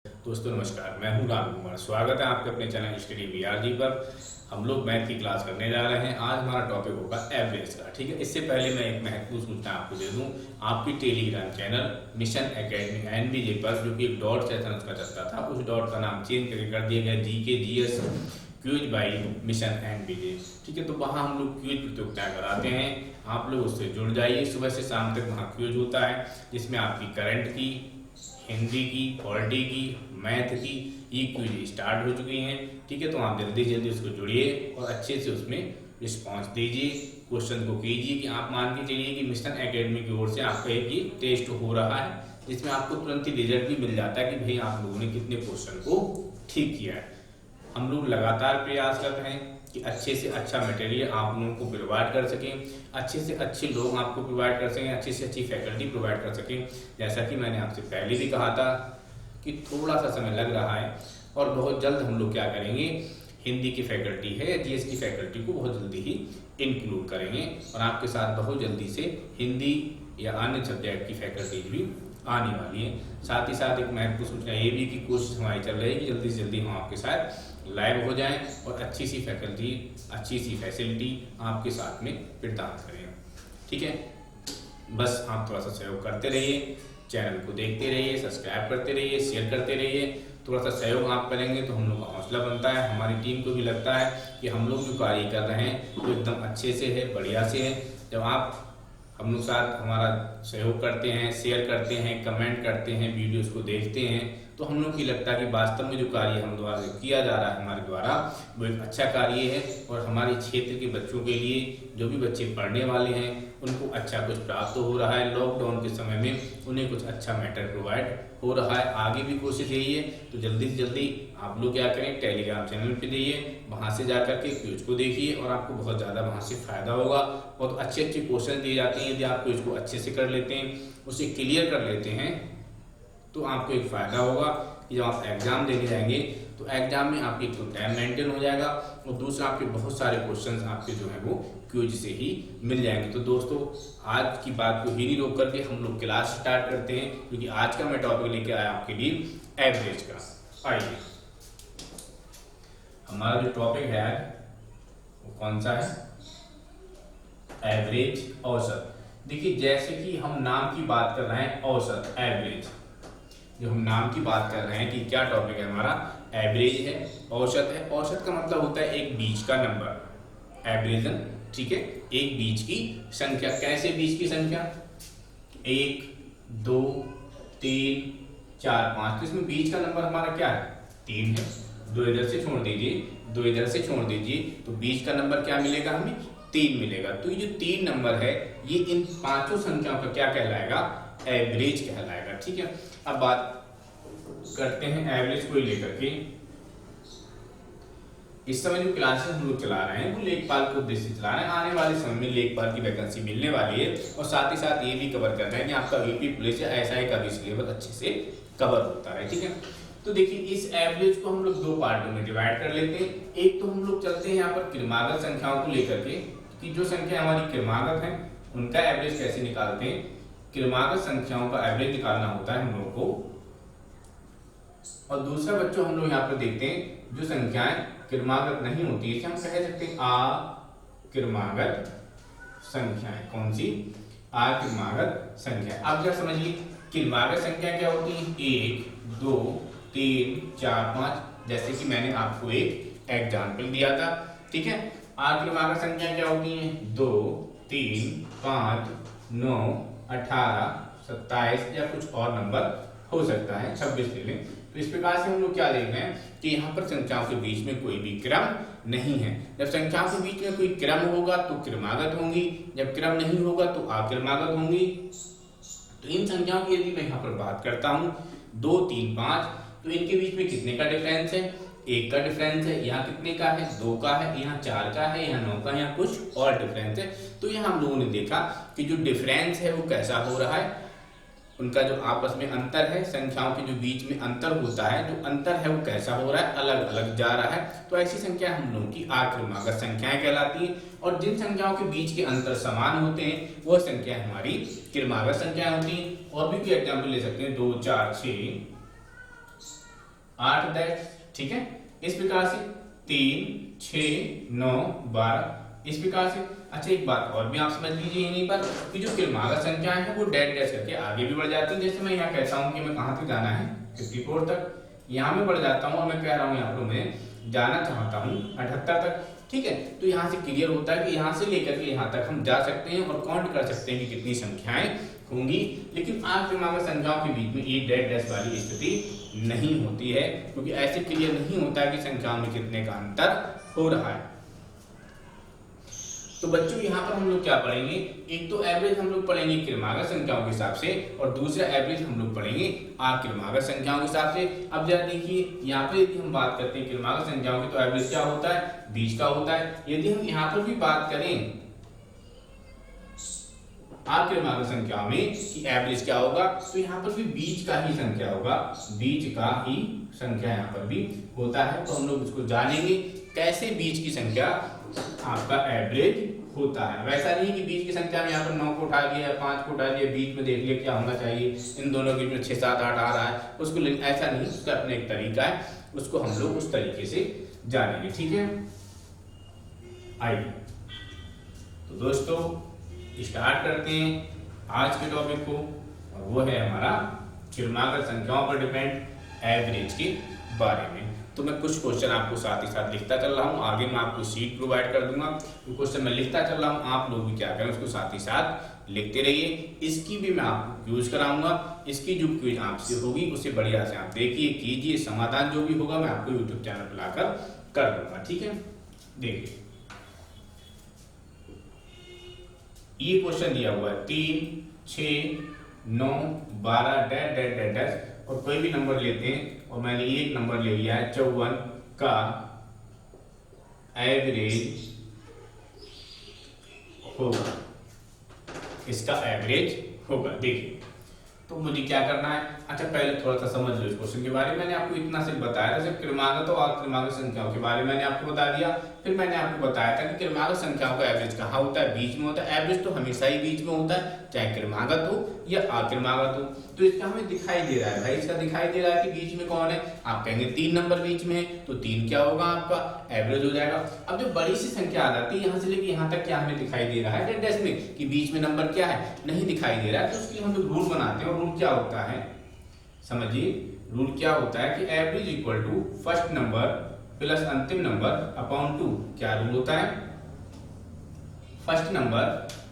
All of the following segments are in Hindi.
दोस्तों नमस्कार, मैं हूं राम कुमार। स्वागत है आपके अपने चैनल स्टडी बीआरजी पर। हम लोग मैथ की क्लास करने जा रहे हैं। आज हमारा टॉपिक होगा एवरेज का। ठीक है, इससे पहले मैं एक महत्वपूर्ण सूचना आपको दे दूं। आपकी टेलीग्राम चैनल मिशन एकेडमी एनबीजे पर, जो कि एक डॉट सेशन उसका चलता था, उस डॉट का नाम चेंज करके कर दिया गया GK GS quiz by mission NBJ. ठीक है, तो वहाँ हम लोग क्यूज प्रतियोगिताएं कराते हैं। आप लोग उससे जुड़ जाइए। सुबह से शाम तक वहाँ क्यूज होता है, जिसमें आपकी करंट की, हिंदी की, पॉलिटी की, मैथ की ये क्विज स्टार्ट हो चुकी हैं। ठीक है, तो आप जल्दी जल्दी उसको जुड़िए और अच्छे से उसमें रिस्पॉन्स दीजिए, क्वेश्चन को कीजिए। कि आप मान के चलिए कि मिशन एकेडमी की ओर से आपका एक ये टेस्ट हो रहा है, जिसमें आपको तुरंत ही रिजल्ट भी मिल जाता है कि भाई आप लोगों ने कितने क्वेश्चन को ठीक किया है। हम लोग लगातार प्रयास कर रहे हैं कि अच्छे से अच्छा मटेरियल आप लोगों को प्रोवाइड कर सकें, अच्छे से अच्छे लोग आपको प्रोवाइड कर सकें, अच्छी से अच्छी फैकल्टी प्रोवाइड कर सकें। जैसा कि मैंने आपसे पहले भी कहा था कि थोड़ा सा समय लग रहा है और बहुत जल्द हम लोग क्या करेंगे, हिंदी की फैकल्टी है या जीएस की फैकल्टी को बहुत जल्दी ही इंक्लूड करेंगे और आपके साथ बहुत जल्दी से हिंदी या अन्य सब्जेक्ट की फैकल्टीज भी आने वाली है। साथ ही साथ एक महत्वपूर्ण सूचना ये भी कि कोशिश हमारी चल रही है कि जल्दी से जल्दी हम आपके साथ लाइव हो जाएं और अच्छी सी फैकल्टी, अच्छी सी फैसिलिटी आपके साथ में प्रदान करें। ठीक है, बस आप थोड़ा सा सहयोग करते रहिए, चैनल को देखते रहिए, सब्सक्राइब करते रहिए, शेयर करते रहिए। थोड़ा सा सहयोग आप करेंगे तो हम लोग का हौसला बनता है, हमारी टीम को भी लगता है कि हम लोग जो कार्य कर रहे हैं वो एकदम अच्छे से है, बढ़िया से है। जब आप हम लोग साथ हमारा सहयोग करते हैं, शेयर करते हैं, कमेंट करते हैं, वीडियोस को देखते हैं, तो हम लोग की लगता है कि वास्तव में जो कार्य हम द्वारा किया जा रहा है हमारे द्वारा वो एक अच्छा कार्य है और हमारे क्षेत्र के बच्चों के लिए, जो भी बच्चे पढ़ने वाले हैं, उनको अच्छा कुछ प्राप्त हो रहा है। लॉकडाउन के समय में उन्हें कुछ अच्छा मैटर प्रोवाइड हो रहा है। आगे भी कोशिश यही है, तो जल्दी से जल्दी आप लोग क्या करें, टेलीग्राम चैनल पे जाइए, वहाँ से जा करके क्विज को देखिए और आपको बहुत ज़्यादा वहाँ से फायदा होगा। बहुत अच्छे अच्छे क्वेश्चन दिए जाते हैं। यदि आप क्विज को अच्छे से कर लेते हैं, उसे क्लियर कर लेते हैं, तो आपको एक फ़ायदा होगा कि जब आप एग्ज़ाम देने जाएंगे तो एग्ज़ाम में आपकी तो टाइम मेंटेन हो जाएगा और दूसरा आपके बहुत सारे क्वेश्चंस आपके जो है वो क्विज से ही मिल जाएंगे। तो दोस्तों, आज की बात को ही नहीं रोक करके हम लोग क्लास स्टार्ट करते हैं, क्योंकि आज का मैं टॉपिक लेके आया आपके लिए एवरेज का। आइए, हमारा जो टॉपिक है वो कौन सा है? एवरेज, औसत। देखिए, जैसे कि हम नाम की बात कर रहे हैं, औसत, एवरेज, जो हम नाम की बात कर रहे हैं कि क्या टॉपिक है हमारा, एवरेज है, औसत है। औसत का मतलब होता है एक बीच का नंबर, एवरेजन। ठीक है, एक बीच की संख्या। कैसे बीच की संख्या? 1, 2, 3, 4, 5। तो इसमें बीच का नंबर हमारा क्या है? 3 है। 2 इधर से छोड़ दीजिए, 2 इधर से छोड़ दीजिए, तो बीच का नंबर क्या मिलेगा हमें? 3 मिलेगा। तो ये जो 3 नंबर है, ये इन पांचों संख्याओं का क्या कहलाएगा? एवरेज कहलाएगा। ठीक है, अब बात करते हैं एवरेज को लेकर के। इस समय जो क्लासेस हम लोग चला रहे हैं वो लेखपाल के उद्देश्य से चला रहे हैं। आने वाले समय में लेखपाल की वैकेंसी मिलने वाली है और साथ ही साथ ये भी कवर कर रहे हैं कि आपका यूपी पुलिस या एसआई का भी सिलेबस अच्छे से कवर होता है। ठीक है, तो देखिए, इस एवरेज को हम लोग दो पार्टों में डिवाइड कर लेते हैं। एक तो हम लोग चलते हैं यहाँ पर क्रमागत संख्याओं को लेकर के, कि जो संख्या हमारी क्रमागत है उनका एवरेज कैसे निकालते हैं। क्रमागत संख्याओं का एवरेज निकालना होता है हम लोग को। और दूसरा बच्चों, हम लोग यहाँ पर देखते हैं जो संख्याएं क्रमागत नहीं होती, इसे हम कह सकते हैं अक्रमागत संख्याएं। कौन सी? अक्रमागत संख्या। अब क्या समझिए, क्रमागत संख्या क्या होती है? 1, 2, 3, 4, 5। जैसे कि मैंने आपको एक एग्जाम्पल दिया था। ठीक है, अक्रमागत संख्या क्या होती है? 2, 3, 5, 9, 18, 27 या कुछ और नंबर हो सकता है, 26 ले लें। तो इस प्रकार से हम लोग क्या देख रहे हैं कि यहाँ पर संख्याओं के बीच में कोई भी क्रम नहीं है। जब संख्याओं के बीच में कोई क्रम होगा तो क्रमागत होंगी, जब क्रम नहीं होगा तो अक्रमागत होंगी। तो इन संख्याओं की यदि मैं यहाँ पर बात करता हूँ 2, 3, 5, तो इनके बीच में कितने का डिफरेंस है? 1 का डिफरेंस है। यहाँ कितने का है? 2 का है। यहाँ 4 का है, यहाँ 9 का, यहाँ कुछ और डिफरेंस है। तो यहाँ हम लोगों ने देखा कि जो डिफरेंस है वो कैसा हो रहा है, उनका जो आपस में अंतर है, संख्याओं के जो बीच में अंतर होता है, जो अंतर है वो कैसा हो रहा है? अलग अलग जा रहा है। तो ऐसी संख्या हम लोगों की अक्रमागत संख्याएं कहलाती हैं। और जिन संख्याओं के बीच के अंतर समान होते हैं वह संख्या हमारी क्रमागत संख्याएं होती हैं। और भी कोई एग्जाम्पल ले सकते हैं, 2, 4, 6, 8 डैश, ठीक है। इस प्रकार से 3 6 9 12 इस प्रकार से। अच्छा एक बात और भी आप समझ लीजिए यहीं पर कि जो क्रमागत संख्याएं हैं वो डैश डैश करके आगे भी बढ़ जाती हैं। जैसे मैं यहाँ कहता हूँ कि मैं कहाँ तक जाना है 54 तक, यहाँ में बढ़ जाता हूँ और मैं कह रहा हूँ यहाँ पर मैं जाना चाहता हूँ 78 तक, ठीक है। तो यहाँ से क्लियर होता है कि यहाँ से लेकर के यहाँ तक हम जा सकते हैं और काउंट कर सकते हैं कि कितनी संख्याएं होंगी। लेकिन क्रमागत संख्याओं के बीच में एक डैश डैश वाली स्थिति नहीं होती है, क्योंकि ऐसे क्लियर नहीं होता है कि संख्याओं में कितने का अंतर हो रहा है। तो बच्चों यहाँ पर हम लोग क्या पढ़ेंगे, एक तो एवरेज हम लोग पढ़ेंगे क्रमागत संख्याओं के हिसाब से और दूसरा एवरेज हम लोग पढ़ेंगे अक्रमागत संख्याओं के हिसाब से। अब जरा देखिए यहाँ पर यदि हम बात करते हैं क्रमागत संख्याओं की तो एवरेज क्या होता है, बीच का होता है। यदि हम यहाँ पर भी बात करें अक्रमागत संख्याओं में कि एवरेज क्या होगा, तो यहाँ पर भी बीच का ही संख्या होगा, बीच का ही संख्या यहाँ पर भी होता है। तो हम लोग इसको जानेंगे कैसे बीच की संख्या आपका एवरेज होता है। वैसा नहीं कि बीच की संख्या में यहाँ पर 9 को उठा लिया, 5 को उठा लिया, बीच में देख लिया क्या होना चाहिए, इन दोनों के बीच में 6 7 8 आ रहा है उसको, ऐसा नहीं, उसका अपना एक तरीका है, उसको हम लोग उस तरीके से जानेंगे, ठीक है। आइए तो दोस्तों स्टार्ट करते हैं आज के टॉपिक को, और वो है हमारा क्रमागत संख्याओं पर डिपेंड एवरेज के बारे में। तो मैं कुछ क्वेश्चन आपको साथ ही साथ लिखता चल रहा हूँ, आगे मैं आपको शीट प्रोवाइड कर दूंगा। तो क्वेश्चन मैं लिखता चल रहा हूँ, आप लोग भी क्या करें उसको साथ ही साथ लिखते रहिए। इसकी भी मैं आपको यूज कराऊंगा, इसकी जो क्विज आपसे होगी उसे बढ़िया से आप देखिए, कीजिए, समाधान जो भी होगा मैं आपको यूट्यूब चैनल पर लाकर कर दूंगा, ठीक है। देखिए ये क्वेश्चन दिया हुआ है 3 6 9 12 डैश डैश डैश डैश और कोई भी नंबर लेते हैं और मैंने एक नंबर ले लिया है 54 का एवरेज होगा, इसका एवरेज होगा। देखिए तो मुझे क्या करना है, अच्छा पहले थोड़ा सा समझ लो इस क्वेश्चन के बारे में। मैंने आपको इतना सिर्फ बताया था, सिर्फ क्रमागत और अक्रमागत संख्याओं के बारे में मैंने आपको बता दिया। फिर मैंने आपको बताया था कि क्रमागत संख्याओं का एवरेज कहाँ होता है, बीच में होता है। एवरेज तो हमेशा ही बीच में होता है, चाहे क्रमागत हो या अक्रमागत हो। तो इसका हमें दिखाई दे रहा है भाई, इसका दिखाई दे रहा है कि बीच में कौन है, आप कहेंगे 3 नंबर बीच में है, तो 3 क्या होगा आपका एवरेज हो जाएगा। अब जो बड़ी सी संख्या आ जाती है यहाँ से लेके यहाँ तक क्या हमें दिखाई दे रहा है डैश में कि बीच में नंबर क्या है, नहीं दिखाई दे रहा है। तो उसके लिए हम लोग रूल बनाते हैं, और रूल क्या होता है समझिए। रूल क्या होता है कि average equal to first number plus अंतिम नंबर अपॉन 2। क्या रूल होता है, फर्स्ट नंबर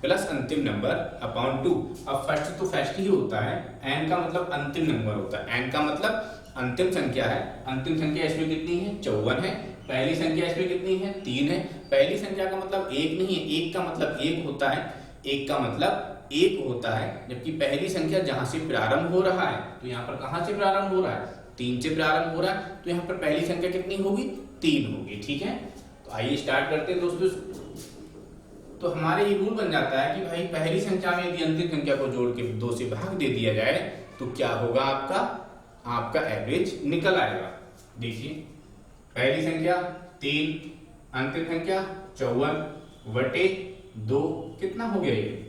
प्लस अंतिम नंबर अपॉन 2। अब फर्स्ट तो फर्स्ट ही होता है, एन का मतलब अंतिम नंबर होता है, एन का मतलब अंतिम संख्या है। अंतिम संख्या इसमें कितनी है 54 है, पहली संख्या इसमें कितनी है 3 है। पहली संख्या का मतलब एक नहीं है, एक का मतलब एक होता है, एक का मतलब एक होता है, जबकि पहली संख्या जहां से प्रारंभ हो रहा है, तो यहाँ पर कहां से प्रारंभ हो रहा है 3 से प्रारंभ हो रहा है, तो यहाँ पर पहली संख्या कितनी होगी 3 होगी, ठीक है। तो आइए स्टार्ट करते हैं दोस्तों। तो हमारे ये रूल बन जाता है कि भाई पहली संख्या में यदि अंतिम संख्या को जोड़ के 2 से भाग दे दिया जाए तो क्या होगा आपका एवरेज निकल आएगा। देखिए पहली संख्या 3, अंतिम संख्या 54 बटे 2, कितना हो गया ये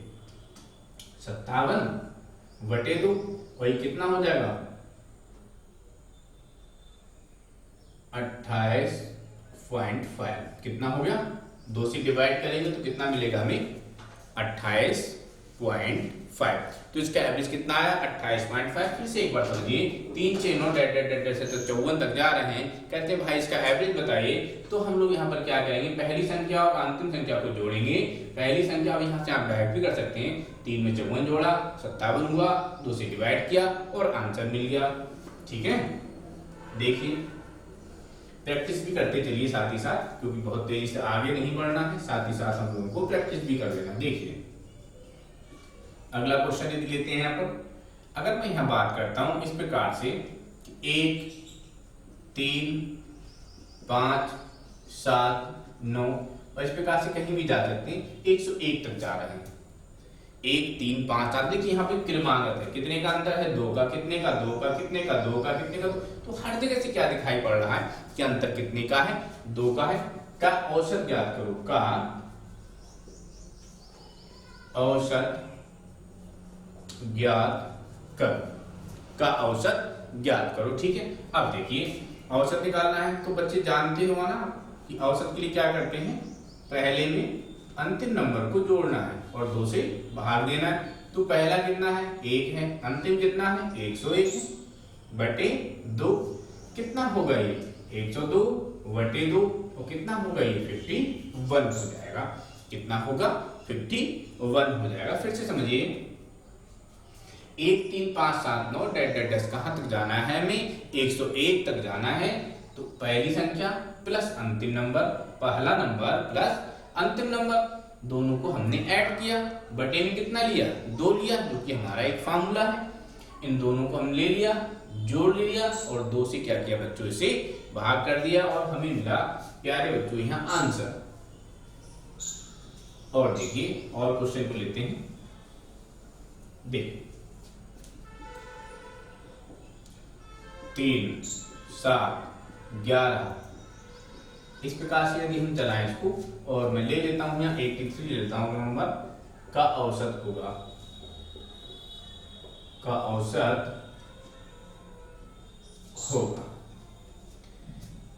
57 बटे 2, वही कितना हो जाएगा 28.5। कितना हो गया, 2 से डिवाइड करेंगे तो कितना मिलेगा हमें 28.5। तो इसका एवरेज कितना आया 28.5। फिर से एक बार समझिए, 3 6 9 से तो 54 तक जा रहे हैं, कहते हैं भाई इसका एवरेज बताइए। तो हम लोग यहाँ पर क्या करेंगे, पहली संख्या और अंतिम संख्या को जोड़ेंगे। पहली संख्या अब यहाँ से आप डायरेक्ट भी कर सकते हैं, 3 में 54 जोड़ा 57 हुआ, 2 से डिवाइड किया और आंसर मिल गया, ठीक है। देखिए प्रैक्टिस भी करते चलिए साथ ही साथ, क्योंकि बहुत तेजी से आगे नहीं बढ़ना है, साथ ही साथ हम लोगों को प्रैक्टिस भी कर लेना। देखिए अगला क्वेश्चन यदि लेते हैं यहाँ पर, अगर मैं यहाँ बात करता हूं इस प्रकार से 1 3 5 7 9 और इस प्रकार से कहीं भी जा सकते हैं, 101 तक जा रहे हैं। 1 3 5 7, देखिए यहाँ पे क्रमागत है, कितने का अंतर है 2 का, कितने का 2 का, कितने का 2 का, कितने का 2। तो हर जगह से क्या दिखाई पड़ रहा है कि अंतर कितने का है 2 का है। का औसत ज्ञात करो, का औसत ज्ञात करो, का औसत ज्ञात करो। ठीक है, अब देखिए औसत निकालना है तो बच्चे जानते हो ना कि औसत के लिए क्या करते हैं, पहले में अंतिम नंबर को जोड़ना है और 2 से भाग देना है। तो पहला कितना है, 1 है, अंतिम कितना है 101 है, बटे 2 कितना होगा ये 102 बटे 2 और कितना होगा ये 51 हो जाएगा। कितना होगा 51 हो जाएगा। फिर से समझिए 1 3 5 7 9 डैश कहां तक जाना है, हमें 101 तक जाना है। तो पहली संख्या प्लस अंतिम नंबर, पहला नंबर प्लस अंतिम नंबर, दोनों को हमने ऐड किया, बटे में कितना लिया 2 लिया, जो कि हमारा एक फार्मूला है। इन दोनों को हम ले लिया, जोड़ लिया और 2 से क्या किया बच्चों, इसे भाग कर दिया और हमें मिला प्यारे बच्चों यहाँ आंसर। और देखिए और क्वेश्चन को लेते हैं। देखिए 3 7 11 इस प्रकार से यदि हम चलाएं इसको, और मैं ले लेता हूं यहाँ 83 ले लेता हूं नंबर का औसत होगा, का औसत होगा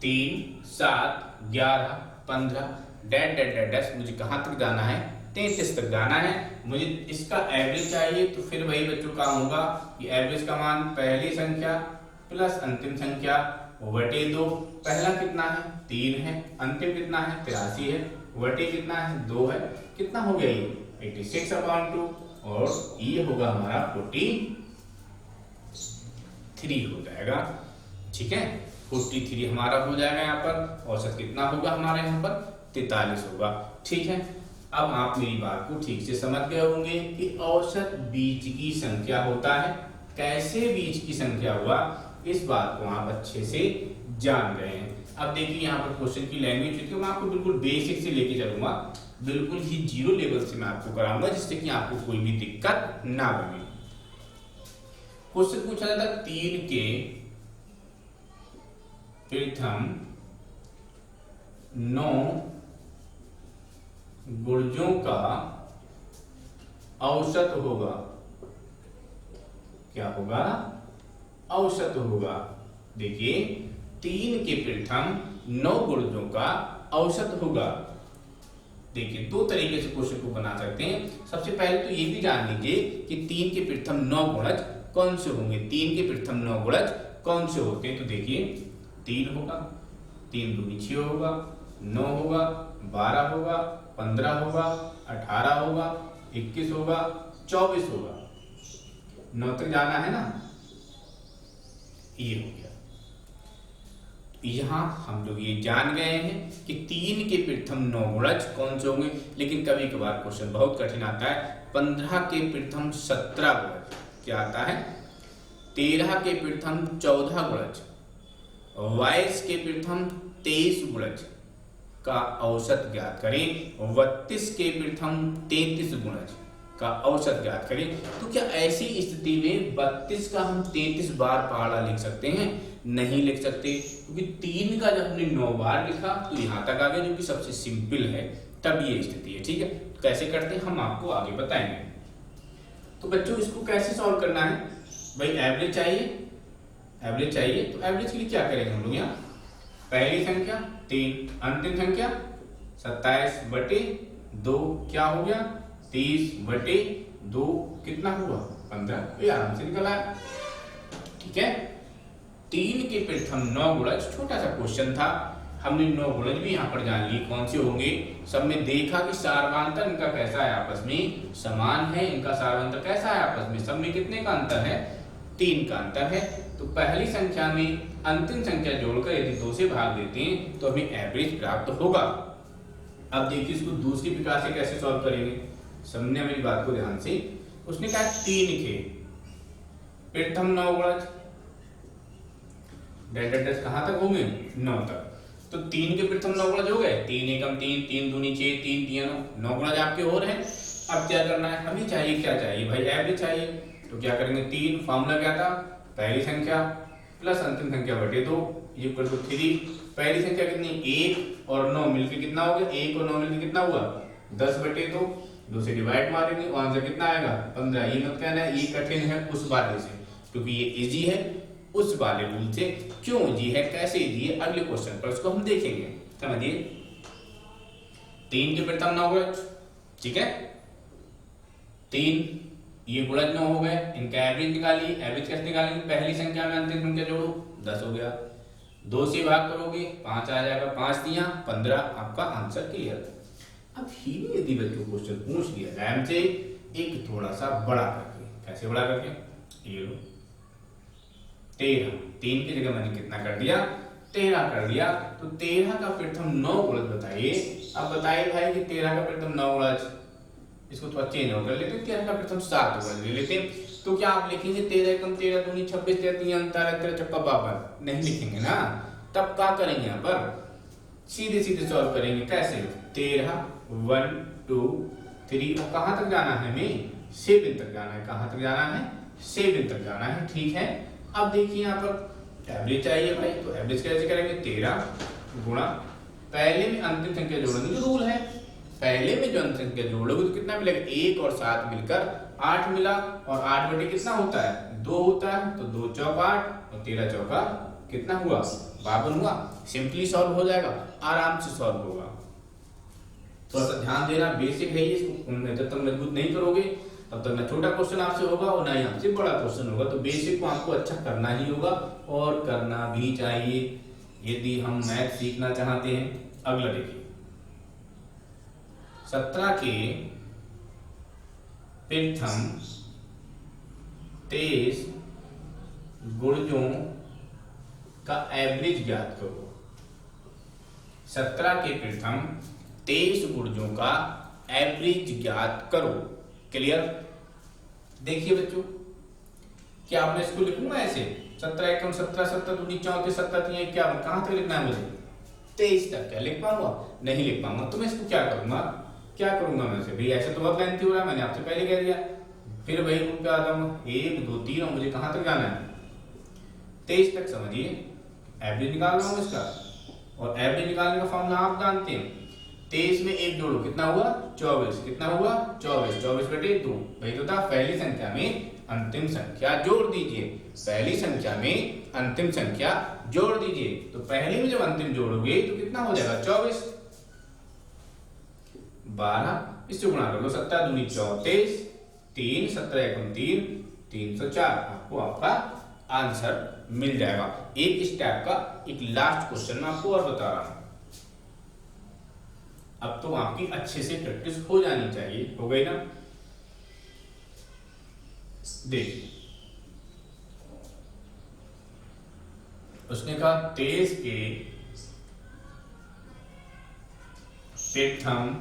3 7 11 15 डैश मुझे कहां तक जाना है 33 तक जाना है। मुझे इसका एवरेज चाहिए, तो फिर वही बच्चों काम होगा कि एवरेज का मान पहली संख्या प्लस अंतिम संख्या बटे 2। पहला कितना है 3 है, अंतिम कितना है 83 है, बटे कितना है 2 है, कितना हो गया ये 86/2 और ये होगा हमारा 43 हो जाएगा। ठीक है, 43 हमारा हो जाएगा। यहाँ पर औसत कितना होगा हमारे यहाँ पर 43 होगा। ठीक है, अब आप मेरी बात को ठीक से समझ गए होंगे कि औसत बीज की संख्या होता है। कैसे बीज की संख्या हुआ, इस बात को आप अच्छे से जान गए हैं। अब देखिए यहाँ पर क्वेश्चन की लैंग्वेज मैं आपको बिल्कुल बेसिक से लेके चलूंगा, बिल्कुल ही 0 लेवल से मैं आपको कराऊंगा, जिससे कि आपको कोई भी दिक्कत ना बने। क्वेश्चन पूछा जाता है 3 के प्रथम 9 गुणजों का औसत होगा। क्या होगा, औसत होगा। देखिए 3 के प्रथम 9 गुणजों का औसत होगा। देखिए 2 तरीके से क्वेश्चन को बना सकते हैं। सबसे पहले तो ये भी जान लीजिए कि 3 के प्रथम 9 गुणज कौन से होंगे, 3 के प्रथम 9 गुणज कौन से होते हैं। तो देखिए 3 होगा, 3 दूनी 6 होगा, 9 होगा, 12 होगा, 15 होगा, 18 होगा, 21 होगा, 24 होगा। 9 तक जाना है ना, ये हो गया। यहां हम लोग ये जान गए हैं कि 3 के प्रथम 9 गुणज कौन से होंगे। लेकिन कभी कभार क्वेश्चन बहुत कठिन आता है। 15 के प्रथम 17 गुणज क्या आता है, 13 के प्रथम 14 गुणज, 22 के प्रथम 23 गुणज का औसत ज्ञात करें, 32 के प्रथम 33 गुणज का औसत ज्ञात करें। तो क्या ऐसी स्थिति में 32 का हम 33 बार पहाड़ा लिख सकते हैं? नहीं लिख सकते, क्योंकि 3 का जब हमने 9 बार लिखा तो यहां तक आ गया, जो कि सबसे सिंपल है। तब ये स्थिति है। ठीक है, कैसे करते हैं हम आपको आगे बताएंगे। तो बच्चों इसको कैसे सॉल्व करना है, भाई एवरेज चाहिए, एवरेज चाहिए। तो एवरेज के लिए क्या करेंगे हम लोग, यहाँ पहली संख्या 3, अंतिम संख्या 27 बटे 2 क्या हो गया 30 बटे 2 कितना हुआ 15। ये आराम से निकल आया। ठीक है, 3 के प्रथम 9 गुणज, छोटा सा क्वेश्चन था, हमने 9 गुणज भी यहाँ पर जान लिए कौन से होंगे। सब में देखा कि सार्वधातुक इनका कैसा है, आपस में समान है। इनका सार्वधातुक कैसा है, आपस में सब में कितने का अंतर है, 3 का अंतर है। तो पहली संख्या में अंतिम संख्या जोड़कर यदि 2 से भाग देते हैं तो हमें एवरेज प्राप्त होगा। अब देखिए इसको दूसरी प्रकार से कैसे सॉल्व करेंगे, समझने मेरी बात को ध्यान से। उसने कहा 3 के प्रथम 9 गुणज, डेल्टा कहां तक होंगे 9 तक। तो 3 के प्रथम 9 गुणज हो गए, 3 एकम 3, 3 दूनी 6, 3 3 9 गुणज आपके हो रहे हैं। अब क्या करना है, हमें चाहिए क्या चाहिए भाई, एवरेज चाहिए। तो क्या करेंगे, 3 फार्मूला क्या था, पहली संख्या प्लस अंतिम संख्या बटे 2 इक्वल टू 3। पहली संख्या कितनी 1 और 9 मिलकर कितना हो गया, 1 और 9 मिलकर कितना हुआ 10 बटे 2। 2 से डिवाइड मारेंगे और आंसर कितना आएगा 15। ये मत कहना है ये कठिन है उस बात से, क्योंकि ये इजी है। उस वाले रूल से क्यों जी है, कैसे जी है, अगले क्वेश्चन पर उसको हम देखेंगे। समझिए, 3 के प्रथम 9 गुणज, ठीक है, 3 ये गुणज 9 हो गए, इनका एवरेज निकालिए। एवरेज कैसे निकालेंगे, पहली संख्या में अंतिम संख्या जोड़ो, 10 हो गया, 2 से भाग करोगे 5 आ जाएगा, 5 दिया 15, आपका आंसर क्लियर। अब ही यदि बच्चों क्वेश्चन पूछ लिया जाए हमसे एक थोड़ा सा बड़ा करके, कैसे बड़ा करके, ये लो 13, 3 की जगह मैंने कितना कर दिया, 13 कर दिया, तो 13 का प्रथम 9 गुणज बताइए। अब बताइए भाई कि 13 का प्रथम 9 गुणज, इसको थोड़ा चेंज कर लेते हैं, 13 का प्रथम 7 गुणज ले लेते हैं। तो क्या आप लिखेंगे 13 एकम 13 दूनी 26, 13 अंतर 13 चक्का 52, नहीं लिखेंगे ना। तब क्या करेंगे, यहाँ पर सीधे सीधे सॉल्व करेंगे। कैसे, 13 1 2 3, और कहाँ तक जाना है हमें, 7 तक जाना है। कहाँ तक जाना है, 7 तक जाना है, ठीक है। अब देखिए यहाँ पर एवरेज चाहिए भाई, तो एवरेज कैसे करेंगे, 13 गुणा पहले में अंतिम संख्या जोड़ने का रूल है, पहले में जो अंतिम संख्या जोड़ोगे तो कितना मिलेगा, 1 और 7 मिलकर 8 मिला, और 8 बटे कितना होता है, 2 होता है, तो 2 चौक 8 और 13 चौका कितना हुआ, 52 हुआ। सिंपली सॉल्व हो जाएगा, आराम से सॉल्व होगा। थोड़ा सा ध्यान देना, बेसिक है ये, इसको जब तक मजबूत नहीं करोगे तब तक ना छोटा क्वेश्चन आपसे होगा और ना ही आपसे बड़ा क्वेश्चन होगा। तो बेसिक को आपको अच्छा करना ही होगा और करना भी चाहिए यदि हम मैथ सीखना चाहते हैं। अगला देखिए, 17 के प्रथम 23 गुणजों का एवरेज ज्ञात करो। 17 के प्रथम 23 गुणजों का एवरेज ज्ञात करो। क्लियर। देखिए बच्चों, क्या मैं इसको लिखूंगा ऐसे, 17 एकम 17, 17 दूनी 34, 17 3 51, कहां तक लिखना है मुझे, 23 तक। क्या लिख पाऊंगा, नहीं लिख पाऊंगा। तो मैं इसको क्या करूंगा मैं से, भाई ऐसे तो बहुत लेंथी हो रहा है, मैंने आपसे पहले कह दिया। फिर वही रूल पे आ जाऊंगा, 1 2 3, और मुझे कहां तक जाना है, 23 तक। समझिए, एवरेज निकाल रहा हूं इसका, और एवरेज निकालने का फॉर्मूला आप जानते हैं। 23 में 1 जोड़ो, कितना हुआ, 24। कितना हुआ, 24, 24 बटे 2। भाई तो था, पहली संख्या में अंतिम संख्या जोड़ दीजिए, पहली संख्या में अंतिम संख्या जोड़ दीजिए। तो पहले में जब अंतिम जोड़ोगे तो कितना हो जाएगा, 24, 12, इससे गुणा कर लो, 17 दूनी 34, 3 17 एकम 3, 304, आपको आपका आंसर मिल जाएगा। एक स्टेप का एक लास्ट क्वेश्चन मैं आपको और बता रहा हूं। अब तो आपकी अच्छे से प्रैक्टिस हो जानी चाहिए, हो गई ना। देखिए, उसने कहा 23 के प्रथम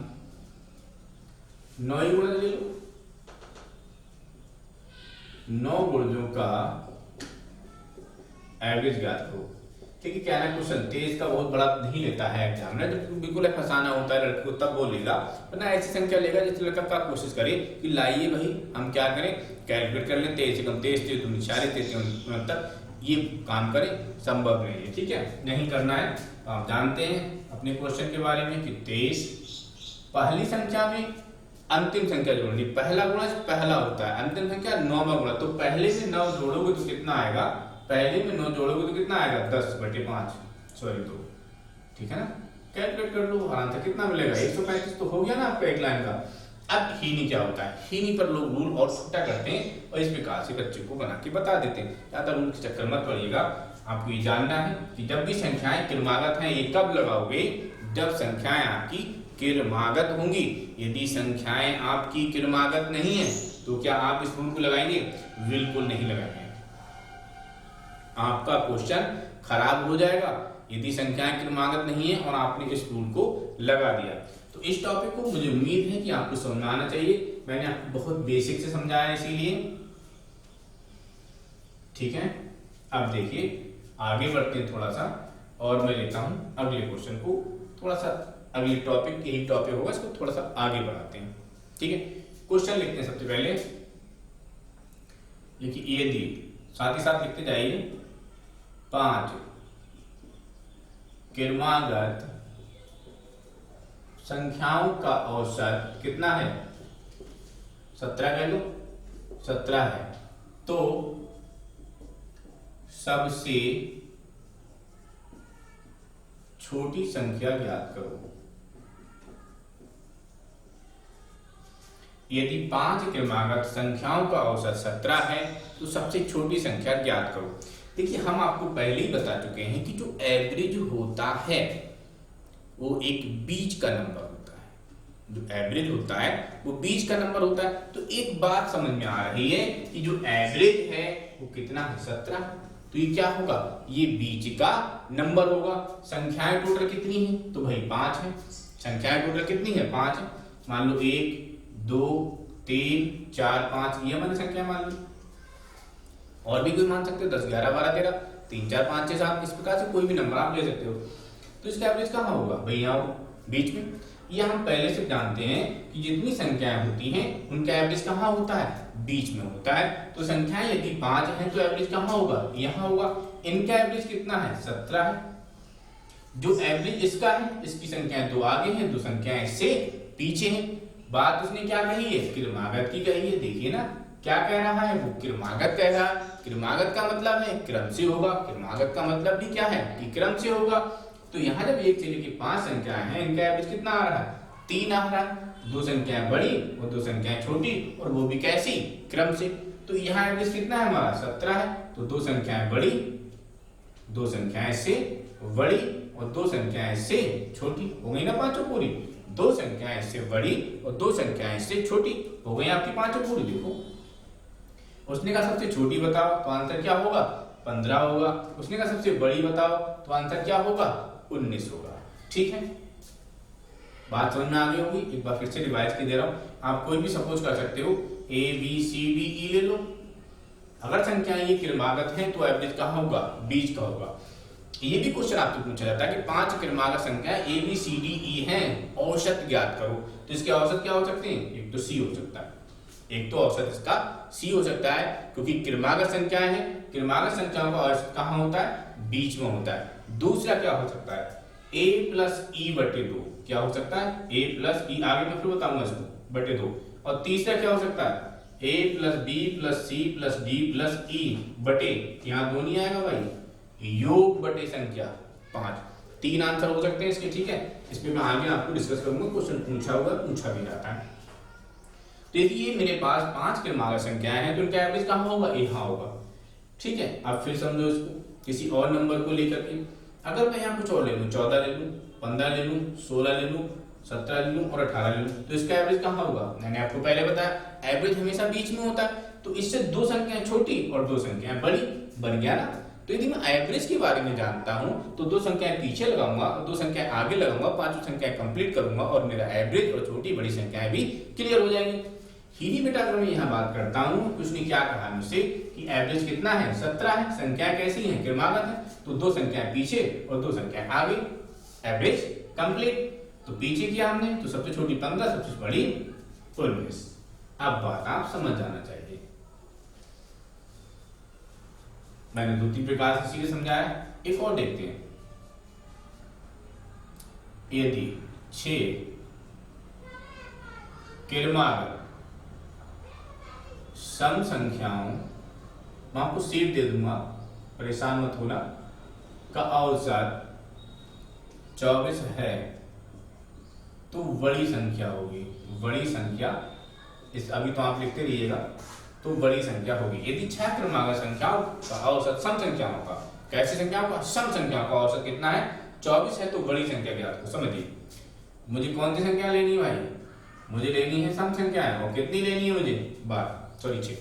9 गुणज ले लो, 9 गुणजों का एवरेज ज्ञात करो। ठीक है, क्या ना क्वेश्चन 23 का बहुत बड़ा नहीं लेता है एग्जामिनर, जब बिल्कुल फंसाना होता है लड़के को तब वो लेगा, वरना ऐसी संख्या लेगा जिस लड़का का कोशिश करे कि लाइए भाई हम क्या करें, कैलकुलेट कर लें, 23 एकम 23, 23 दूनी 40, 23 69, ये काम करें, संभव नहीं है। ठीक है, नहीं करना है। तो आप जानते हैं अपने क्वेश्चन के बारे में कि 23 पहली संख्या में अंतिम संख्या जोड़नी, पहला गुणज पहला होता है, अंतिम संख्या 9वां गुणज। तो पहले में 9 जोड़ोगे तो कितना आएगा, पहले में 9 जोड़ोगे तो कितना आएगा, 10 बटे 5, सॉरी 2। ठीक है ना, कैलकुलेट कर लो, आंसर कितना मिलेगा, 135 तो हो गया ना आपका एक लाइन का। अब हीनी क्या होता है, हीनी पर लोग रूल और छोटा करते हैं और इस प्रकार से बच्चे को बना के बता देते हैं। ज्यादा रूल के चक्कर मत पड़िएगा। आपको ये जानना है कि जब भी संख्याएं क्रमागत हैं, ये कब लगाओगे, जब संख्याएं आपकी क्रमागत होंगी। यदि संख्याएं आपकी क्रमागत नहीं है तो क्या आप इस रूल को लगाएंगे, बिल्कुल नहीं लगाएंगे, आपका क्वेश्चन खराब हो जाएगा यदि संख्याएं क्रमागत नहीं है और आपने इस रूल को लगा दिया। तो इस टॉपिक को मुझे उम्मीद है कि आपको समझ में आना चाहिए। मैंने आपको बहुत बेसिक से समझाया इसीलिए। ठीक है, अब देखिए आगे बढ़ते हैं थोड़ा सा, और मैं लेता हूं अगले क्वेश्चन को, थोड़ा सा अगले टॉपिक यही टॉपिक होगा, इसको थोड़ा सा आगे बढ़ाते हैं। ठीक है, क्वेश्चन लिखते हैं सबसे पहले। देखिए ये दी, साथ ही साथ लिखते जाइए। 5 क्रमागत संख्याओं का औसत कितना है, 17 कह लो, 17 है। तो सबसे छोटी संख्या ज्ञात करो। यदि 5 क्रमागत संख्याओं का औसत 17 है तो सबसे छोटी संख्या ज्ञात करो। देखिए हम आपको पहले ही बता चुके हैं कि जो एवरेज होता है वो एक बीच का नंबर होता है। जो एवरेज होता है वो बीच का नंबर होता है। तो एक बात समझ में आ रही है कि जो एवरेज है वो कितना है, 17। तो ये क्या होगा, ये बीच का नंबर होगा। संख्याएं टोटल कितनी है, तो भाई 5 है। संख्याएं टोटल कितनी है, 5 है। मान लो 1 2 3 4 5 ये हमारी संख्या मान लो। और भी कोई मान सकते हो, 10 11 12 13 3 4 5 6 7 इस प्रकार से कोई भी नंबर आप ले सकते हो। तो इसका एवरेज कहाँ होगा भाई, यहाँ बीच में। ये हम पहले से जानते हैं कि जितनी संख्याएं होती हैं उनका एवरेज कहाँ होता है, बीच में होता है। तो संख्याएं यदि 5 हैं तो एवरेज कहाँ होगा, यहाँ होगा। इनका एवरेज कितना है, 17 है। जो एवरेज इसका है, इसकी संख्याएं 2 आगे हैं, 2 संख्याएं इससे पीछे हैं। बात उसने क्या कही है, क्रमागत की कही है। देखिए ना क्या कह रहा है, वो क्रमागत कह रहा है। क्रमागत का मतलब है क्रम से होगा। क्रमागत का मतलब भी क्या है कि क्रम से होगा। तो यहाँ जब 1 से लेकर 5 संख्याएं हैं, इनका एवरेज कितना आ रहा है, 3 आ रहा है। 2 संख्याएं बड़ी और 2 संख्याएं छोटी, और वो भी कैसी, क्रम से। तो यहाँ एवरेज कितना है हमारा, 17 है। तो 2 संख्याएं बड़ी, 2 संख्याएं से बड़ी और 2 संख्याएं से छोटी, हो गई ना पांचों पूरी। 2 संख्याएं इससे बड़ी और 2 संख्याएं इससे छोटी, हो गई आपकी पांचों पूरी। देखो उसने कहा सबसे छोटी बताओ, तो आंसर क्या होगा, 15 होगा। उसने कहा सबसे बड़ी बताओ, तो आंसर क्या होगा, 19 होगा। ठीक है, बात समझ में आ गई होगी। एक बार फिर से रिवाइज कर दे रहा हूं। आप कोई भी सपोज कर सकते हो, A B C D E ले लो। अगर संख्याएं ये क्रमागत हैं तो एवरेज कहाँ होगा, बीच का होगा। ये भी क्वेश्चन आपसे पूछा जाता है कि 5 क्रमागत संख्या A B C D E हैं, औसत ज्ञात करो। तो इसके औसत क्या हो सकते हैं, एक तो C हो सकता है, एक तो औसत इसका C हो सकता है, क्योंकि क्रमागत संख्याएं हैं। क्रमागत संख्याओं का औसत कहाँ होता है, बीच में होता है। दूसरा क्या हो सकता है, A प्लस E बटे 2। क्या हो सकता है, A प्लस E, आगे मैं फिर बताऊंगा इसको, बटे 2। और तीसरा क्या हो सकता है, A plus B plus C plus D plus E बटे, यहाँ दो नहीं आएगा भाई, योग बटे संख्या 5। 3 आंसर हो सकते हैं इसके। ठीक है, इस पे मैं आगे आपको डिस्कस करूंगा। क्वेश्चन पूछा होगा, पूछा भी जाता है। तो यदि ये मेरे पास 5 क्रमागत संख्याएं हैं तो इनका एवरेज कहाँ होगा, यहाँ होगा। ठीक है, अब फिर समझो इसको किसी और नंबर को लेकर के। अगर मैं यहाँ कुछ और ले लूँ, 14 ले लूँ, 15 ले लूँ, 16 ले लूँ, 17 ले लूँ और 18 ले लूँ, तो इसका एवरेज कहाँ होगा। मैंने आपको पहले बताया एवरेज हमेशा बीच में होता है। तो इससे 2 संख्याएं छोटी और 2 संख्याएं बड़ी, बन गया ना। तो यदि मैं एवरेज के बारे में जानता हूं तो 2 संख्याएं पीछे लगाऊंगा और 2 संख्याएं आगे लगाऊंगा, 5 संख्याएं कंप्लीट करूंगा और मेरा एवरेज और छोटी बड़ी संख्याएं भी क्लियर हो जाएंगी। ही बेटा अगर मैं यहाँ बात करता हूँ तो उसने क्या कहा मुझसे कि एवरेज कितना है, 17 है। संख्याएं कैसी हैं, क्रमागत है। तो 2 संख्याएं पीछे और 2 संख्याएं आगे, एवरेज कंप्लीट। तो पीछे किया हमने, तो सबसे छोटी 15, सबसे बड़ी 19। अब बात आप समझ जाना चाहिए। मैंने 2-3 प्रकार से सीधे समझाया, एक और देखते हैं। यदि 6 क्रमागत सम संख्याओं, मैं आपको सीट दे दूंगा, परेशान मत होना, का औसत 24 है तो बड़ी संख्या होगी। बड़ी संख्या, इस अभी तो आप लिखते रहिएगा, तो बड़ी संख्या होगी। यदि 6 क्रमागत संख्याओं का औसत सम संख्याओं का, कैसी संख्याओं का, सम संख्याओं का औसत कितना है, 24 है, तो बड़ी संख्या ज्ञात करो। समझिए, मुझे कौन सी संख्या लेनी है भाई, मुझे लेनी है सम संख्याएं। और कितनी लेनी है मुझे, 6।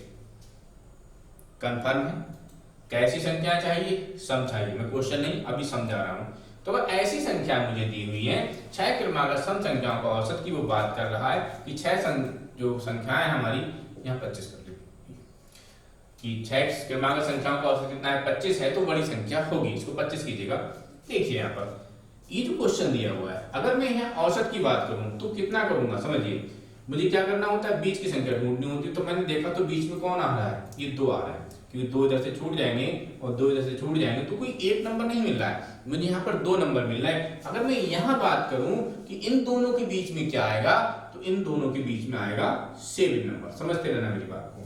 कंफर्म है, कैसी संख्या चाहिए, सम चाहिए। मैं क्वेश्चन नहीं अभी समझा रहा हूं। तो अगर ऐसी संख्या मुझे दी हुई है, 6 क्रमागत सम संख्याओं का औसत की वो बात कर रहा है कि 6 जो संख्याएं हमारी, यहाँ 25 कर कि 6 क्रमागत संख्याओं का औसत कितना है, 25 है, तो बड़ी संख्या होगी। इसको 25 कीजिएगा। देखिए यहाँ पर ये जो क्वेश्चन दिया हुआ है, अगर मैं यहाँ औसत की बात करूं तो कितना करूंगा, समझिए मुझे क्या करना होता है, बीच की संख्या ढूंढनी होती है। तो मैंने देखा तो बीच में कौन आ रहा है, ये 2 आ रहा है, क्योंकि 2 इधर से छूट जाएंगे और 2 इधर से छूट जाएंगे, तो कोई एक नंबर नहीं मिल रहा है मुझे, यहाँ पर 2 नंबर मिल रहा है। अगर मैं यहाँ बात करूं कि इन दोनों के बीच में क्या आएगा, तो इन दोनों के बीच में आएगा 7 नंबर। समझते रहना मेरी बात को,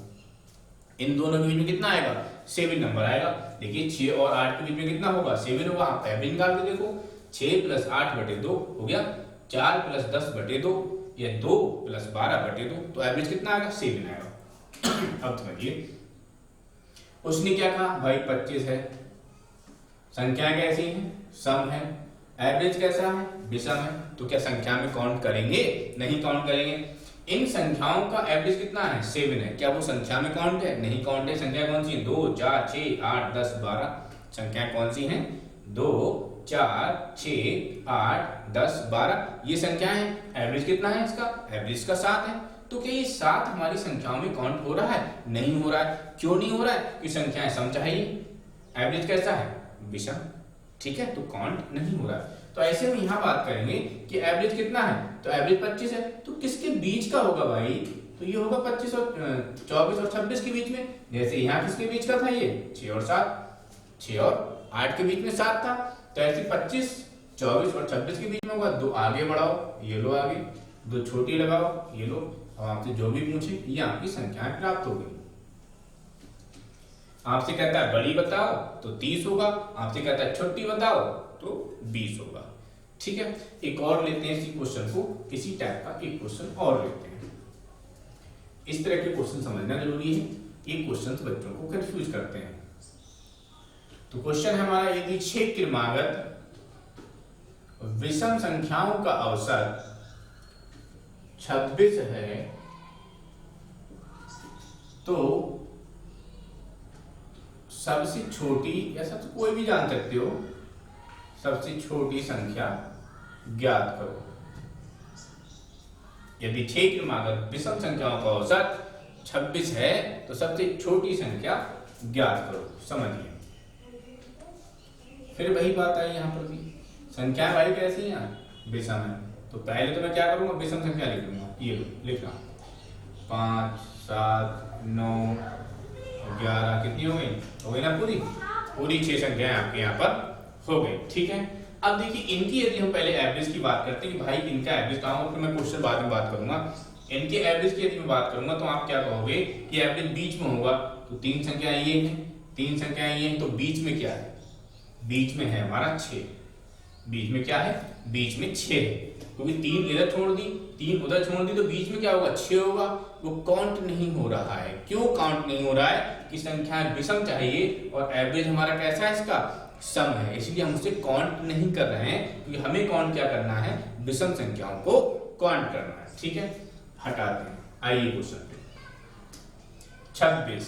इन दोनों के बीच में कितना आएगा, 7 नंबर आएगा। देखिए 6 और 8 के बीच में कितना होगा, 7 होगा। आप एवरेज निकाल के देखो, 6 + 8 बटे 2 हो गया, 4 + 10 बटे 2 या 2 + 12 बटे 2, तो एवरेज कितना आएगा, 7 आएगा। अब समझिए उसने क्या कहा भाई 25 है, संख्या कैसी है, सम है, एवरेज कैसा है, विषम है, तो क्या संख्या में काउंट करेंगे, नहीं काउंट करेंगे। इन संख्याओं का एवरेज कितना है, 7 है, क्या वो संख्या में काउंट है, नहीं काउंट है। संख्या कौन सी है, 2 4 6 8 10 12, संख्या कौन सी है, 2 4 6 8 10 12, ये संख्या है। एवरेज कितना है इसका, एवरेज का 7 है। तो क्या ये 7 हमारी संख्याओं में काउंट हो रहा है, नहीं हो रहा है। क्यों नहीं हो रहा है, कि संख्याएं सम चाहिए, एवरेज कैसा है, विषम, ठीक है, तो काउंट नहीं हो रहा है। तो ऐसे में यहाँ बात करेंगे कि एवरेज कितना है, तो एवरेज 25 है, तो किसके बीच का होगा भाई, तो ये होगा 24 और 26 के बीच में। जैसे यहाँ किसके बीच का था, ये 6 और 7, 6 और 8 के बीच में 7 था, तो ऐसे 25 24 और 26 के बीच में होगा। 2 आगे बढ़ाओ, ये लो आगे, 2 छोटी लगाओ, ये लो, अब आपसे जो भी पूछे ये आपकी संख्याएं प्राप्त हो गई। आपसे कहता है बड़ी बताओ तो 30 होगा, आपसे कहता है छोटी बताओ तो 20 होगा, ठीक है। एक और लेते हैं इसी क्वेश्चन को, इसी टाइप का एक क्वेश्चन और लेते हैं। इस तरह के क्वेश्चन समझना जरूरी है, ये क्वेश्चन बच्चों को कंफ्यूज करते हैं। तो क्वेश्चन है हमारा, यदि 6 क्रमागत विषम संख्याओं का औसत 26 है तो सबसे छोटी, ऐसा तो कोई भी जान सकते हो, सबसे छोटी संख्या ज्ञात करो। यदि 6 क्रमागत विषम संख्याओं का औसत 26 है तो सबसे छोटी संख्या ज्ञात करो। समझिए, फिर वही बात आई यहाँ पर भी, संख्या भाई कैसी है, विषम है, तो पहले तो मैं क्या करूंगा, विषम संख्या लिख लूंगा, ये लिखना 5 7 9 11, कितनी हो गई ना, पूरी 6 संख्याएं आपके यहाँ पर हो गई, ठीक है। अब देखिए इनकी यदि हम पहले एवरेज की बात करते हैं कि भाई इनका एवरेज कहाँ होगा, फिर मैं क्वेश्चन बाद में बात करूंगा। इनके एवरेज की यदि मैं बात करूंगा तो आप क्या कहोगे कि एवरेज बीच में होगा, तो 3 संख्याएं ये हैं, 3 संख्याएं ये हैं, तो बीच में क्या है, बीच में है हमारा 6, बीच में क्या है, बीच में 6 है, क्योंकि 3 इधर छोड़ दी 3 उधर छोड़ दी, तो बीच में क्या होगा, 6 होगा। वो काउंट नहीं हो रहा है, क्यों काउंट नहीं हो रहा है, कि संख्याएं विषम चाहिए और एवरेज हमारा कैसा है, इसका सम है, इसलिए हम उसे काउंट नहीं कर रहे हैं, क्योंकि हमें काउंट क्या करना है, विषम संख्याओं को काउंट करना है, ठीक है। हटाते हैं, आइए क्वेश्चन पे। 26,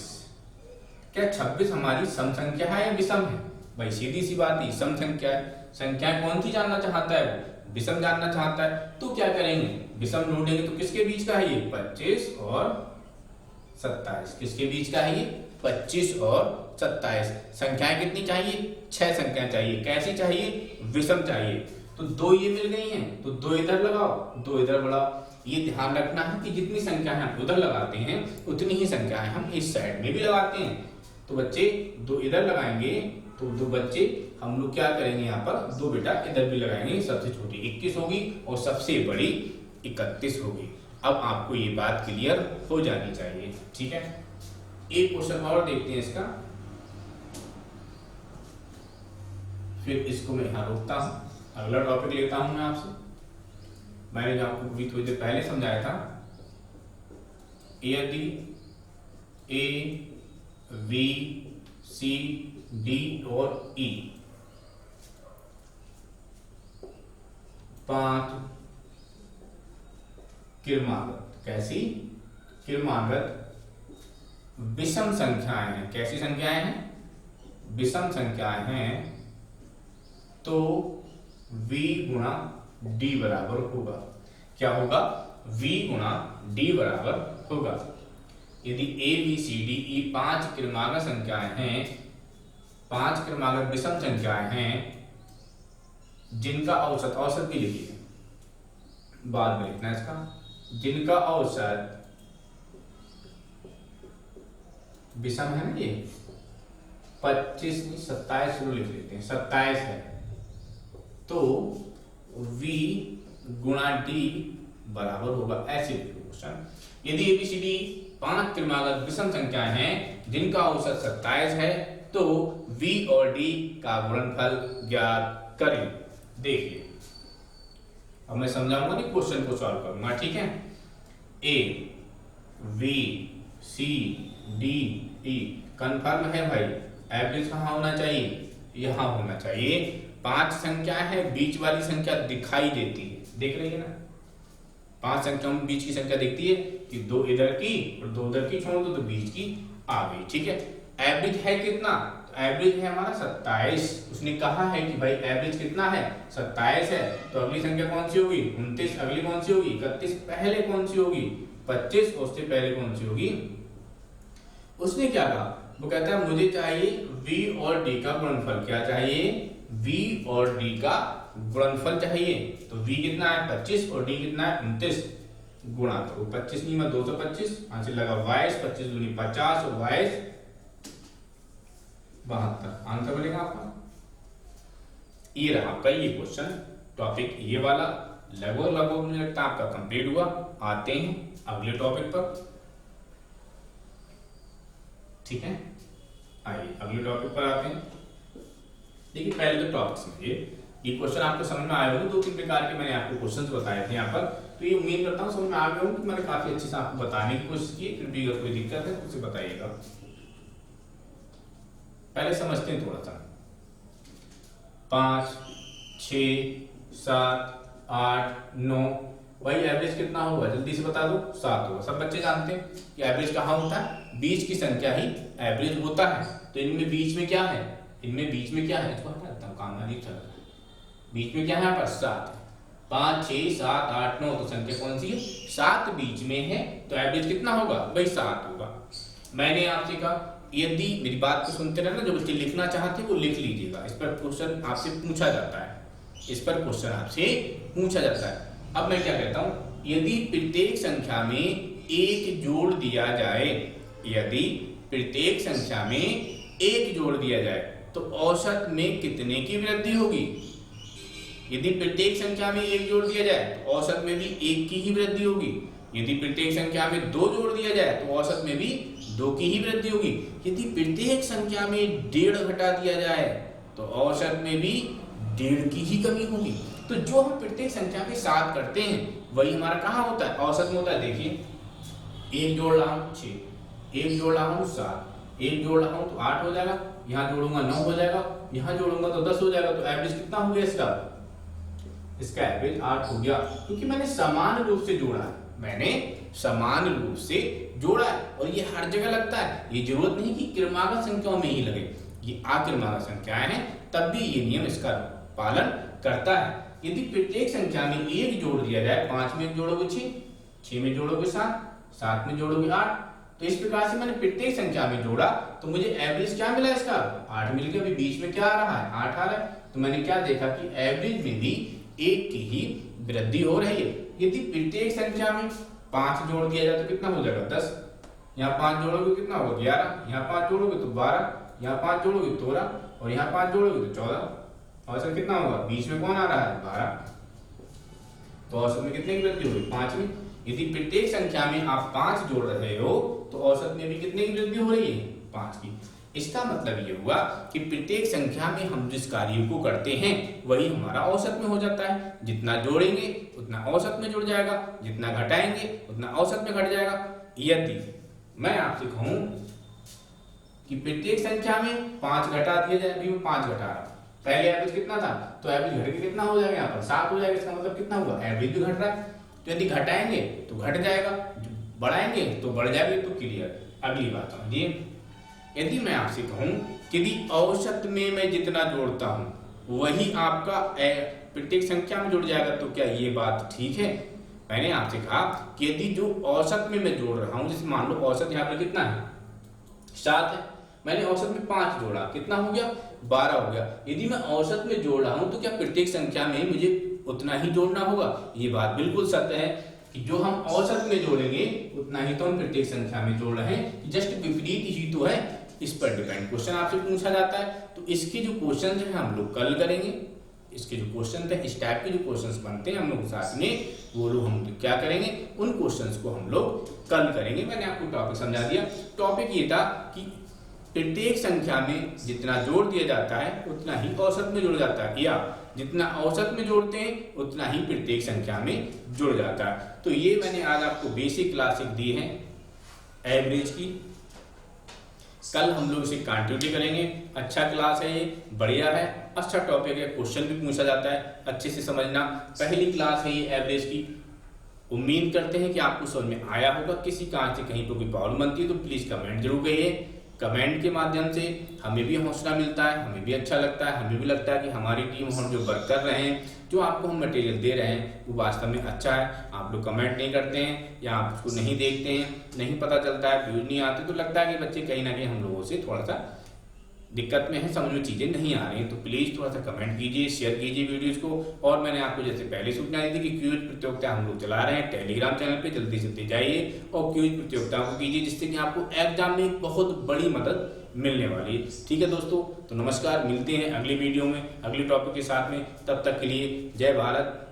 क्या 26 हमारी सम संख्या है या विषम है, भाई सीधी सी बात है, सम संख्या है। संख्या कौन सी जानना चाहता है, वो विषम जानना चाहता है, तो क्या करेंगे, विषम ढूंढेंगे, तो किसके बीच का है ये, 25 और 27, किसके बीच का है ये, 25 और 27। संख्याएं कितनी चाहिए, 6 संख्याएं चाहिए, कैसी चाहिए, विषम चाहिए, तो 2 ये मिल गई हैं, तो 2 इधर लगाओ, 2 इधर बढ़ाओ। ये ध्यान रखना है कि जितनी संख्याएं हम उधर लगाते हैं उतनी ही संख्याएं हम इस साइड में भी लगाते हैं। तो बच्चे 2 इधर लगाएंगे, तो 2 बच्चे हम लोग क्या करेंगे, यहाँ पर 2 बेटा इधर भी लगाएंगे, सबसे छोटी 21 होगी और सबसे बड़ी 31 होगी। अब आपको ये बात क्लियर हो जानी चाहिए, ठीक है। एक क्वेश्चन और देखते हैं इसका, फिर इसको मैं यहाँ रोकता हूँ, अगला टॉपिक लेता हूँ मैं आपसे। मैंने आपको भी थोड़ी देर पहले समझाया था, यदि ए बी सी डी और ई 5 क्रमागत, कैसी क्रमागत विषम संख्याएं हैं, कैसी संख्याएं हैं, विषम संख्याएं हैं, तो v गुणा d बराबर होगा, क्या होगा, v गुणा d बराबर होगा। यदि a b c d e 5 क्रमागत संख्याएं हैं, 5 क्रमागत विषम संख्याएं हैं, जिनका औसत, औसत भी लिखिए बाद में लिखना इसका, जिनका औसत विषम है ना, ये 25 नहीं 27 शुरू लिख लेते हैं, 27 है, तो v गुणा d बराबर होगा, ऐसे लिखो क्वेश्चन। यदि ABCD 5 क्रमागत विषम संख्याएं हैं जिनका औसत 27 है, तो v और d का गुणनफल ज्ञात करें। देखिए अब मैं समझाऊंगा नहीं, क्वेश्चन को सॉल्व करूंगा, ठीक है। a v c d e confirm है भाई, एवरेज कहाँ होना चाहिए, यहाँ होना चाहिए। 5 संख्या है, बीच वाली संख्या दिखाई देती है, देख रही है ना, 5 संख्याओं में बीच की संख्या दिखती है कि 2 इधर की और 2 उधर की छोड़ दो तो बीच की आ गई, ठीक है। एवरेज है कितना, तो एवरेज है हमारा 27। उसने कहा है कि भाई एवरेज कितना है, 27 है, तो अगली संख्या कौन सी होगी, 29, अगली कौन सी होगी, 31, पहले कौन सी होगी, 25, और उससे पहले कौन सी होगी। उसने क्या कहा, वो कहता है मुझे चाहिए v और d का गुणनफल, क्या चाहिए, v और d का गुणनफल चाहिए। तो v कितना है 25 और d कितना है 29, गुणा करो 25 नहीं मैं 225, आंसर लगा 22, 25 दूनी 50 और 22 72, आंसर बनेगा आपका। ये रहा आपका ये क्वेश्चन, टॉपिक ये वाला लगभग मुझे लगता है आपका कंप्लीट हुआ। आते हैं अगले टॉपिक पर, ठीक है। आइए अगले टॉपिक पर आते हैं। देखिए पहले तो टॉपिक समझिए, ये क्वेश्चन आपको समझ में आए होंगे, 2-3 प्रकार के मैंने आपको क्वेश्चंस बताए थे यहाँ पर, तो ये उम्मीद करता हूँ समझ में आ गए होंगे कि मैंने काफी अच्छे से आपको बताने की कोशिश की। फिर भी अगर कोई दिक्कत है तो उसे बताइएगा। पहले समझते हैं थोड़ा सा, 5 6 7 8 9, भाई एवरेज कितना होगा जल्दी से बता दो, 7 होगा। सब बच्चे जानते हैं कि एवरेज कहाँ होता है, बीच की संख्या ही एवरेज होता है। तो इनमें बीच में क्या है, इनमें बीच में क्या है, इसको हटा देता हूं, काम नहीं चल रहा है। बीच में क्या है यहाँ पर 7, 5 6 7 8 9, तो संख्या कौन सी है, 7 बीच में है, तो एवरेज कितना होगा भाई 7 होगा। मैंने आपसे कहा यदि मेरी बात को सुनते रहना, जो बच्चे लिखना चाहते हैं वो लिख लीजिएगा, इस पर क्वेश्चन आपसे पूछा जाता है, इस पर क्वेश्चन आपसे पूछा जाता है। अब मैं क्या कहता हूं, यदि प्रत्येक संख्या में एक जोड़ दिया जाए, यदि प्रत्येक संख्या में एक जोड़ दिया जाए तो औसत में कितने की वृद्धि होगी। यदि प्रत्येक संख्या में एक जोड़ दिया जाए तो औसत में भी एक की ही वृद्धि होगी। यदि प्रत्येक संख्या में 2 जोड़ दिया जाए तो औसत में भी 2 की ही वृद्धि होगी। यदि प्रत्येक संख्या में 1.5 घटा दिया जाए तो औसत में भी 1.5 की ही कमी होगी। तो जो हम प्रत्येक संख्या के साथ करते हैं वही हमारा कहाँ होता है, औसत में होता है। देखिए एक जोड़ रहा हूँ 6, एक जोड़ रहा हूँ 7, एक जोड़ रहा हूँ तो 8 हो जाएगा, यहाँ जोड़ूंगा 9 हो जाएगा, यहाँ जोड़ूंगा तो 10 हो जाएगा। तो एवरेज कितना हो गया इसका, इसका एवरेज 8 हो गया, क्योंकि मैंने समान रूप से जोड़ा है, मैंने समान रूप से जोड़ा है। और ये हर जगह लगता है, ये जरूरत नहीं कि क्रमागत संख्याओं में ही लगे, ये अक्रमागत संख्याएं हैं तब भी ये नियम इसका पालन करता है। यदि प्रत्येक संख्या में एक जोड़ दिया जाए, 5 में एक जोड़ोगे 6, 6 में जोड़ोगे 7, 7 में जोड़ोगे 8, तो इस प्रकार से मैंने प्रत्येक संख्या में जोड़ा तो मुझे एवरेज क्या मिला इसका, 8 मिल गया। अभी बीच में क्या आ रहा है, 8 आ रहा है, तो मैंने क्या देखा कि एवरेज में भी एक की ही वृद्धि हो रही है। यदि प्रत्येक संख्या में 5 जोड़ दिया जाए तो कितना हो जाएगा 10, यहाँ 5 जोड़ोगे कितना होगा 11, यहाँ 5 जोड़ोगे तो 12, यहाँ 5 जोड़ोगे 13, और यहाँ 5 जोड़ोगे तो 14, औसत कितना होगा, बीच में कौन आ रहा है 12, तो औसत में कितने की वृद्धि होगी 5 में। यदि प्रत्येक संख्या में आप 5 जोड़ रहे हो तो औसत में भी कितने की वृद्धि हो रही है, 5 की। इसका मतलब ये हुआ कि प्रत्येक संख्या में हम जिस कार्य को करते हैं वही हमारा औसत में हो जाता है। जितना जोड़ेंगे उतना औसत में जुड़ जाएगा, जितना घटाएंगे उतना औसत में घट जाएगा। यदि मैं आपसे कहूं कि प्रत्येक संख्या में 5 घटा दिया जाए, अभी मैं 5 घटा रहा हूं, पहले एवरेज कितना था, तो एवरेज घट के कितना हो जाएगा, यहाँ पर 7 हो जाएगा। इसका मतलब कितना हुआ, एवरेज भी घट रहा है। तो यदि घटाएंगे तो घट जाएगा, बढ़ाएंगे तो बढ़ जाएगी। तो क्लियर। अगली बात समझिए, यदि मैं आपसे कहूं कि यदि औसत में मैं जितना जोड़ता हूं वही आपका प्रत्येक संख्या में जुड़ जाएगा, तो क्या ये बात ठीक है। मैंने आपसे कहा कि यदि जो औसत में मैं जोड़ रहा हूं, जैसे मान लो औसत यहाँ पर कितना है 7 है, मैंने औसत में 5 जोड़ा, कितना हो गया 12 हो गया। यदि मैं औसत में जोड़ रहा हूं तो क्या प्रत्येक संख्या में मुझे उतना ही जोड़ना होगा। ये बात बिल्कुल सत्य है कि जो हम औसत में जोड़ेंगे उतना ही तो हम प्रत्येक संख्या में जोड़ रहे हैं। जस्ट विपरीत ही तो है, इस पर डिपेंड क्वेश्चन आपसे पूछा जाता है। तो इसके जो क्वेश्चन है हम लोग कल करेंगे, इसके जो क्वेश्चन थे, इस टाइप के जो क्वेश्चंस बनते हैं हम लोग साथ में, वो लोग हम क्या करेंगे, उन क्वेश्चंस को हम लोग कल करेंगे। मैंने आपको टॉपिक समझा दिया। टॉपिक ये था कि प्रत्येक संख्या में जितना जोड़ दिया जाता है उतना ही औसत में जुड़ जाता है, या जितना औसत में जोड़ते हैं उतना ही प्रत्येक संख्या में जुड़ जाता है। तो ये मैंने आज आपको बेसिक क्लासेस दी है एवरेज की। कल हम लोग इसे कंटिन्यू करेंगे। अच्छा क्लास है ये, बढ़िया है, अच्छा टॉपिक है, क्वेश्चन भी पूछा जाता है, अच्छे से समझना। पहली क्लास है ये एवरेज की। उम्मीद करते हैं कि आपको समझ में आया होगा। किसी कारण से कहीं पर कोई प्रॉब्लम बनती है तो प्लीज कमेंट जरूर करिए। कमेंट के माध्यम से हमें भी हौसला मिलता है, हमें भी अच्छा लगता है, हमें भी लगता है कि हमारी टीम, हम जो वर्क कर रहे हैं, जो आपको हम मटेरियल दे रहे हैं वो वास्तव में अच्छा है। आप लोग कमेंट नहीं करते हैं या आप उसको नहीं देखते हैं, नहीं पता चलता है, व्यूज नहीं आते, तो लगता है कि बच्चे कहीं ना कहीं हम लोगों से थोड़ा सा दिक्कत में है, समझ में चीज़ें नहीं आ रही हैं। तो प्लीज़ थोड़ा सा कमेंट कीजिए, शेयर कीजिए वीडियोज़ को। और मैंने आपको जैसे पहले सूचना दी थी कि क्विज प्रतियोगिता हम लोग चला रहे हैं टेलीग्राम चैनल पे, जल्दी से जाइए और क्विज प्रतियोगिता को कीजिए, जिससे कि आपको एग्जाम में एक बहुत बड़ी मदद मिलने वाली है। ठीक है दोस्तों, तो नमस्कार, मिलते हैं अगली वीडियो में अगली टॉपिक के साथ में। तब तक के लिए जय भारत,